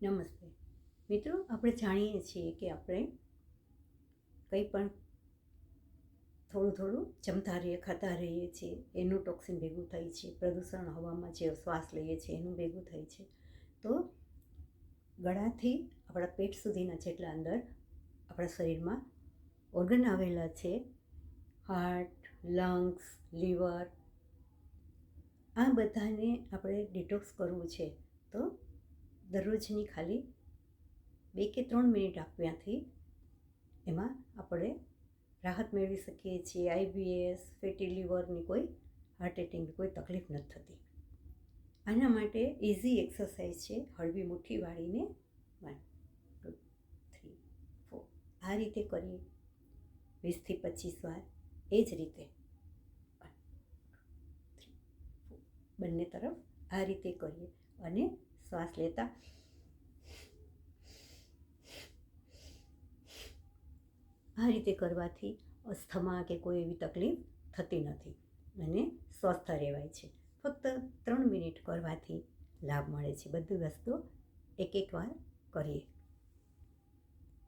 નમસ્તે મિત્રો, આપણે જાણીએ છીએ કે આપણે કંઈ પણ થોડું થોડું જમતા રહીએ, ખાતા રહીએ છીએ, એનું ટોક્સિન ભેગું થાય છે. પ્રદૂષણ હવામાં જે શ્વાસ લઈએ છીએ એનું ભેગું થાય છે. તો ગળાથી આપણા પેટ સુધીના જેટલા અંદર આપણા શરીરમાં ઓર્ગન આવેલા છે, હાર્ટ, લંગ્સ, લીવર, આ બધાને આપણે ડિટોક્સ કરવું છે. તો દરરોજની ખાલી 2 કે 3 મિનિટ આપ્યાથી એમાં આપણે રાહત મેળવી શકીએ છીએ. IBS, ફેટી લીવરની કોઈ, હાર્ટ એટેકની કોઈ તકલીફ નથી થતી. આના માટે ઇઝી એક્સરસાઇઝ છે. હળવી મુઠ્ઠી વાળીને 1 2 3 4 આ રીતે કરીએ 20 થી 25 વાર. એ જ રીતે 1 2 3 4 બંને તરફ આ રીતે કરીએ અને શ્વાસ લેતા આ રીતે કરવાથી અસ્થમા કે કોઈ એવી તકલીફ થતી નથી અને સ્વસ્થ રહેવાય છે. ફક્ત 3 મિનિટ કરવાથી લાભ મળે છે. બધી વસ્તુ એક વાર કરીએ.